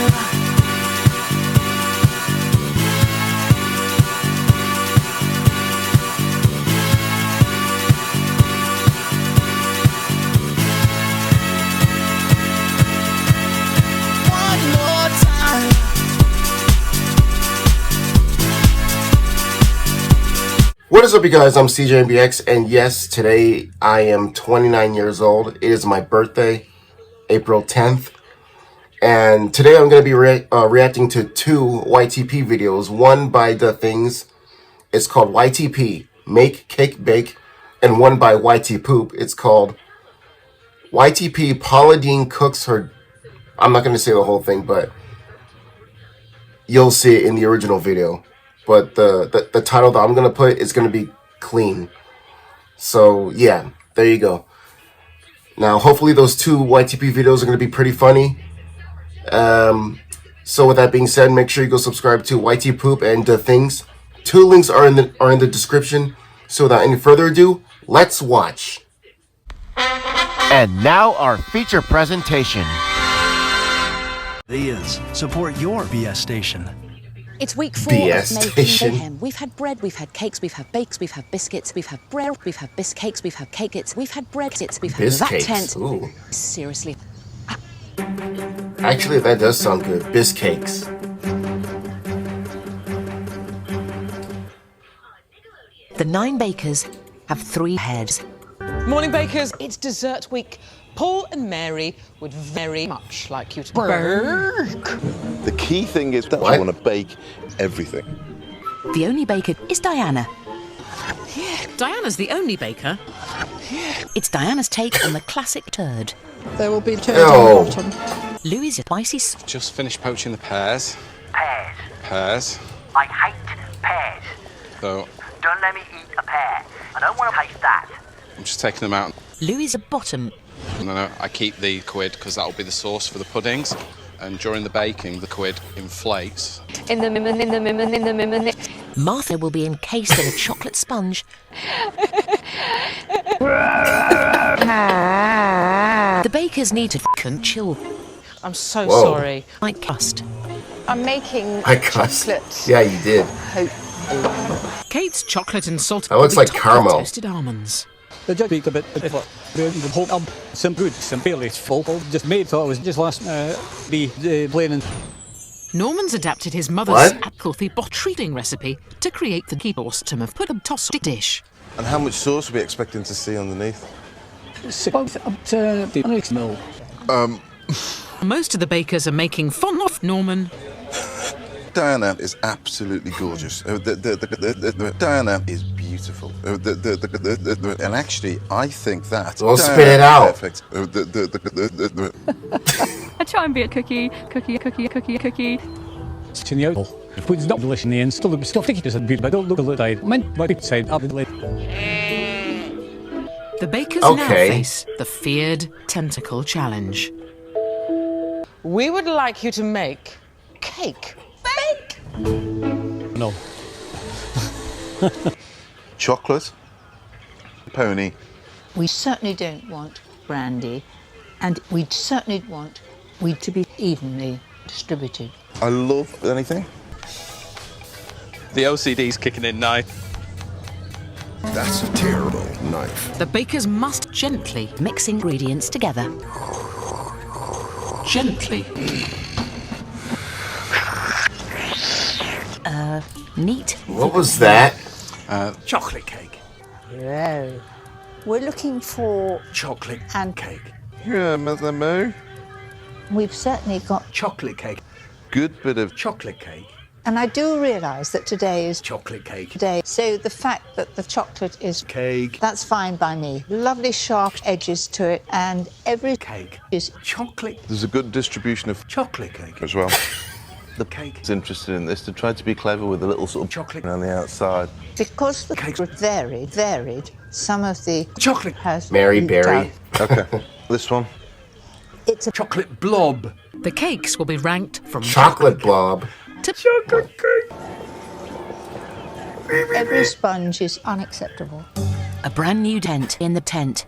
time. One more time. What is up, you guys? I'm CJMBX, and yes, today I am 29 years old. It is my birthday, April 10th, and today I'm going to be reacting to two YTP videos. One by The Things, it's called YTP Make Cake Bake, and one by YT Poop, it's called YTP Paula Deen Cooks Her. I'm not going to say the whole thing, but you'll see it in the original video. But the title that I'm going to put is going to be clean. So, yeah, there you go. Now, hopefully those two YTP videos are going to be pretty funny. So with that being said, make sure you go subscribe to YT Poop and The Things. Two links are in the description. So without any further ado, let's watch. And now our feature presentation. Is support your BS station. It's week 4 BS of station. making mayhem. We've had bread, we've had cakes, we've had bakes, we've had biscuits, we've had bread, we've had biscakes, we've had cakes, we've had breadsticks, we've had that Biscakes, tent. ooh. Seriously. Actually, that does sound good. Biscakes. The 9 bakers have 3 heads. Morning, bakers. It's dessert week. Paul and Mary would very much like you to bake. The key thing is that What? I want to bake everything. The only baker is Diana. Diana's the only baker. It's Diana's take on the classic turd. There will be turd Ew. on the bottom. Louis' spicy Just finished poaching the pears. Pears. Pears. I hate pears. So Don't let me eat a pear. I don't want to taste that. I'm just taking them out. Louis' bottom. And then I keep the quid because that'll be the sauce for the puddings. And during the baking, the quid inflates. Martha will be encased in a chocolate sponge. The bakers need to f***ing chill I'm so Whoa. sorry. like crust. I'm making I cussed. chocolate. Yeah, you did. Kate's chocolate and salt. That looks will be like topped with caramel. Toasted almonds. The judge a bit the whole some good, some fairly full. Just made thought it was just last the plain and Norman's adapted his mother's What? apple-y treating recipe to create the key system of put a tossed dish. And how much sauce are we expecting to see underneath? up to the next mill. Most of the bakers are making fun of Norman. Diana is absolutely gorgeous. Diana is beautiful. And actually, I think that. Well, Diana spit it out. Perfect. I try and be a cookie. It's in the out. The food's not delicious in the end. Still sticky to good, but don't look a little I meant by the side of the lid. The bakers now Okay. face the feared tentacle challenge. We would like you to make cake. Bake! No. Chocolate. Pony. We certainly don't want brandy, and we certainly want wheat to be evenly distributed. I love anything. The OCD's kicking in now. That's a terrible knife. The bakers must gently, Mix ingredients together. gently, Neat. What was that? Chocolate cake. No. We're looking for, Chocolate and cake. Yeah, Mother Moo. we've certainly got, Chocolate cake. Good bit of Chocolate cake. and I do realise that today is Chocolate cake. today. So the fact that the chocolate is, Cake. that's fine by me. Lovely sharp edges to it, and every Cake. is Chocolate. There's a good distribution of Chocolate cake. as well. The cake. Is interested in this to try to be clever with a little sort of Chocolate. on the outside. because the Cakes. varied. Some of the Chocolate. has Mary leaked Berry. out. Okay, this one. It's a Chocolate blob. the cakes will be ranked from Chocolate blob. to every sponge is unacceptable. A brand new tent in the tent.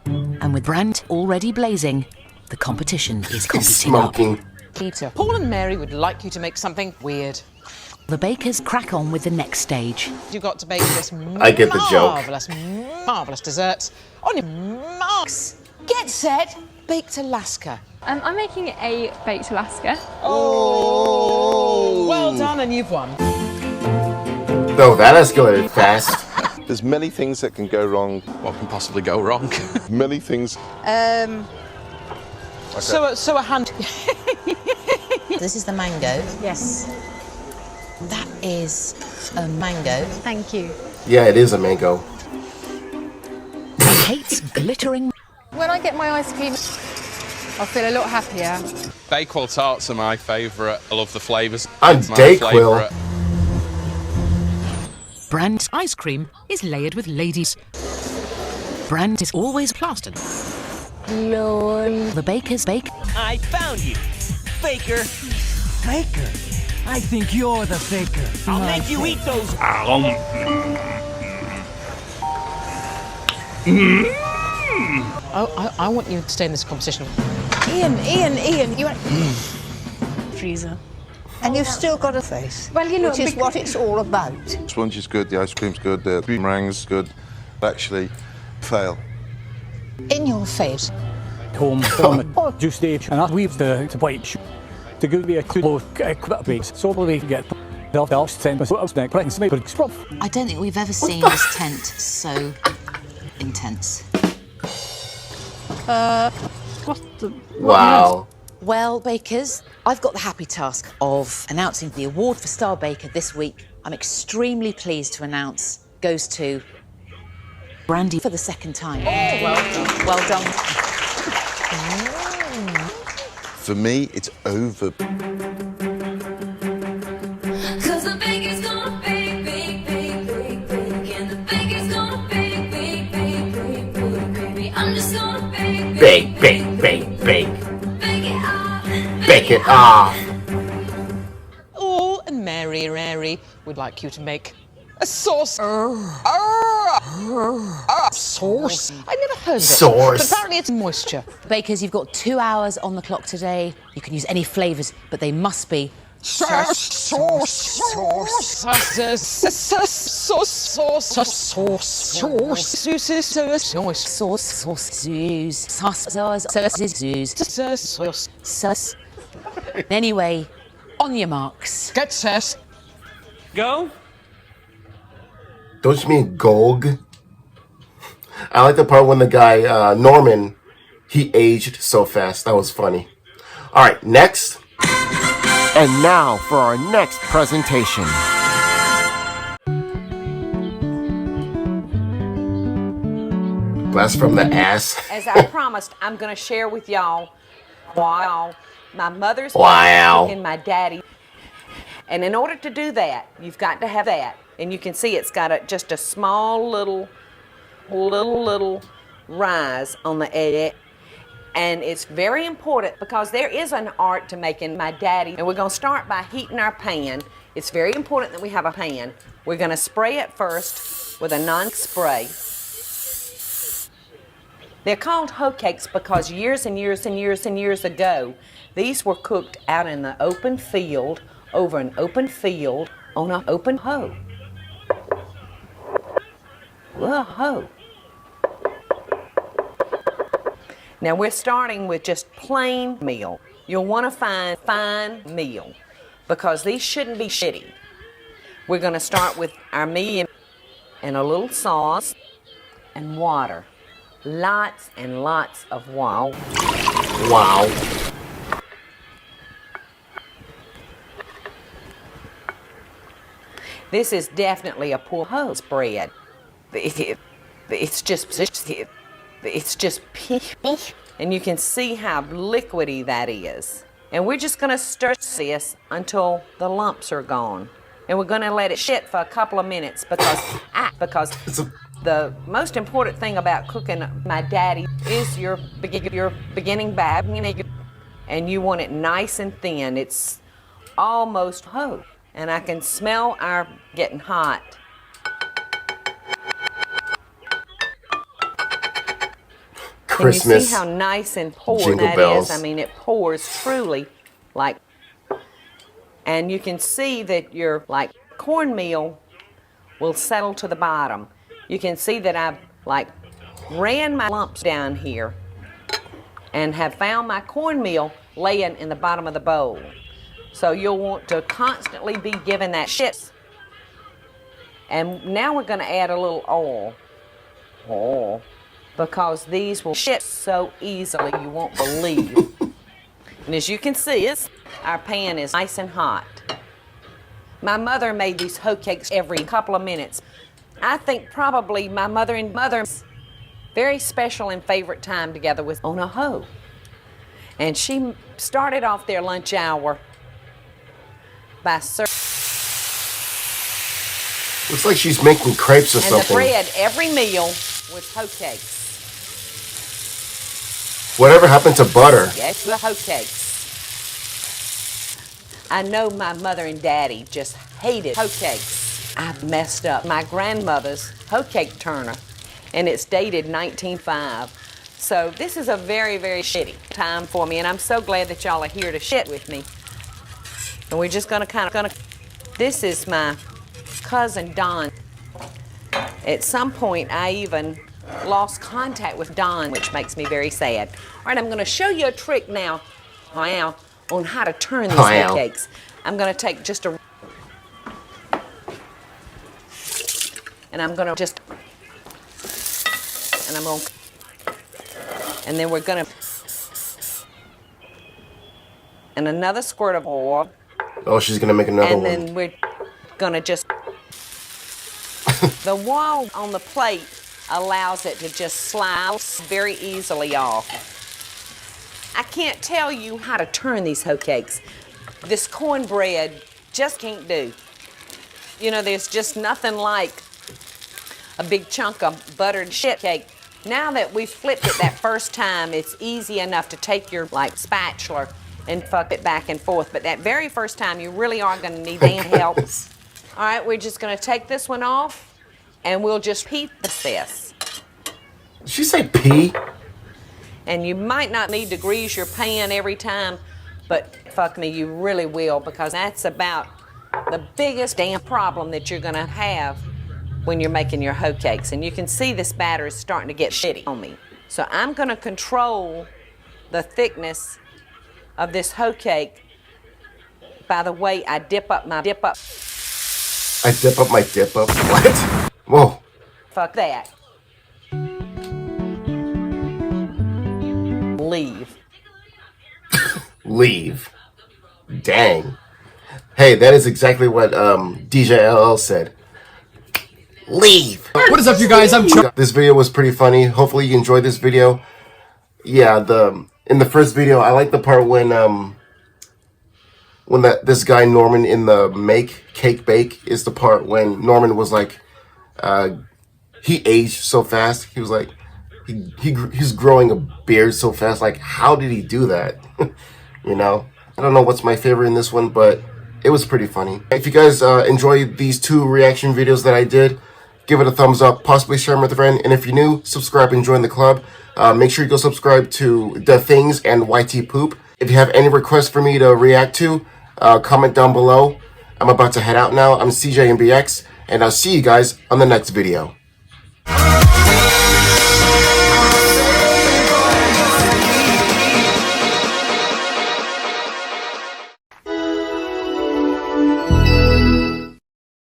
And with brand already blazing, the competition is competing up. Smoking. Peter. Paul and Mary would like you to make something weird. The bakers crack on with the next stage. You've got to bake this I get the joke. marvellous dessert on your marks. Get set, baked Alaska. I'm making a baked Alaska. Oh, well done, and you've won. Oh, that escalated fast. There's many things that can go wrong. What can possibly go wrong? Many things. So a hand. This is the mango. Yes. That is a mango. Thank you. Yeah, it is a mango. Kate's glittering. When I get my ice cream, I'll feel a lot happier. Bakewell tarts are my favourite. I love the flavours. I'm It's my Dayquil. favourite. Brand's ice cream is layered with ladies. Brand is always plastered. Lol. The bakers bake. I found you, faker. Faker? I think you're the faker. I'll make you eat those. I want you to stay in this competition. Ian, you freezer. And you've still got a face, Well, you know, which is what it's all about. Sponge is good, the ice cream's good, the meringue's good. Actually, fail. In your face. Home from juice stage, and that weaves the white to give me a clue base. So we get off 10% snack, I don't think we've ever seen this tent so intense. What the? Wow. Well, bakers, I've got the happy task of announcing the award for Star Baker this week. I'm extremely pleased to announce goes to Brandy for the second time. Oh, well done. For me, it's over. Cause the baker's gonna bake, bake, bake, bake, bake. And the baker's gonna bake, bake, bake, bake, bake, baby. I'm just gonna bake, Bake, bake, bake, bake. bake it off. Bake it off. Paul and Mary would like you to make a sauce. Sauce? I never heard of it. Sauce. But apparently it's moisture. Bakers, you've got 2 hours on the clock today. You can use any flavours, but they must be Sauce. Anyway, on your marks. Get set. Go. Don't you mean Gog? I like the part when the guy, Norman, he aged so fast. That was funny. All right, next. And now for our next presentation. Blast from the ass. As I promised, I'm going to share with y'all my mother's and my daddy. And in order to do that, you've got to have that. And you can see it's got just a small little rise on the edge. And it's very important because there is an art to making my daddy. And we're going to start by heating our pan. It's very important that we have a pan. We're going to spray it first with a non-spray. They're called hoe cakes because years and years and years and years ago, these were cooked out in the open field, over an open field, on an open hoe. Well, hoe. Now we're starting with just plain meal. You'll want to find fine meal because these shouldn't be shitty. We're going to start with our meal and a little sauce and water. Lots and lots of wow. Wow. This is definitely a poor hoe spread. It's just pink. And you can see how liquidy that is. And we're just going to stir this until the lumps are gone. And we're going to let it sit for a couple of minutes because the most important thing about cooking my daddy is your beginning bab, and you want it nice and thin. It's almost hoe, and I can smell our getting hot. Christmas. Can you see how nice and poured Jingle that bells. is? I mean, it pours truly like, and you can see that your like cornmeal will settle to the bottom. You can see that I've like ran my lumps down here and have found my cornmeal laying in the bottom of the bowl. So you'll want to constantly be giving that shit. And now we're going to add a little oil, because these will shit so easily you won't believe. And as you can see, our pan is nice and hot. My mother made these hoe cakes every couple of minutes. I think probably my mother and mother's very special and favorite time together was on a hoe. And she started off their lunch hour by serving. Looks like she's making crepes or something. And the bread, every meal, was hoe cakes. Whatever happened to butter? Yes, the hoe cakes. I know my mother and daddy just hated hoe cakes. I've messed up my grandmother's hoe cake turner, and it's dated 1905. So this is a very, very shitty time for me, and I'm so glad that y'all are here to shit with me. And we're just gonna this is my cousin Don. At some point, I even lost contact with Don, which makes me very sad. All right, I'm gonna show you a trick now. On how to turn these hoe cakes. I'm going to take just a... And I'm going to just... And I'm going to... And then we're going to... And another squirt of oil. Oh, she's going to make another one. And then we're going to just... The wall on the plate allows it to just slide very easily off. I can't tell you how to turn these hoe cakes. This cornbread just can't do. You know, there's just nothing like a big chunk of buttered shit cake. Now that we've flipped it that first time, it's easy enough to take your like spatula and fuck it back and forth. But that very first time, you really are going to need help. All right, we're just going to take this one off, and we'll just heat this. Did she say pee? And you might not need to grease your pan every time, but fuck me, you really will, because that's about the biggest damn problem that you're gonna have when you're making your hoe cakes. And you can see this batter is starting to get shitty on me. So I'm gonna control the thickness of this hoe cake by the way I dip up my dip up. I dip up my dip up? What? Whoa. Fuck that. Leave. Leave. Dang. Hey, that is exactly what DJ LL said. Leave. What is up, you guys? I'm Chuck. This video was pretty funny. Hopefully you enjoyed this video. Yeah, in the first video, I like the part when this guy Norman in the Make Cake Bake is the part when Norman was like, he aged so fast. He was like, he's growing a beard so fast. Like, how did he do that? You know, I don't know what's my favorite in this one, but it was pretty funny. If you guys enjoyed these 2 reaction videos that I did, give it a thumbs up, possibly share them with a friend. And if you're new, subscribe and join the club. Make sure you go subscribe to The Things and YT Poop. If you have any requests for me to react to, comment down below. I'm about to head out now. I'm CJ and BX, and I'll see you guys on the next video.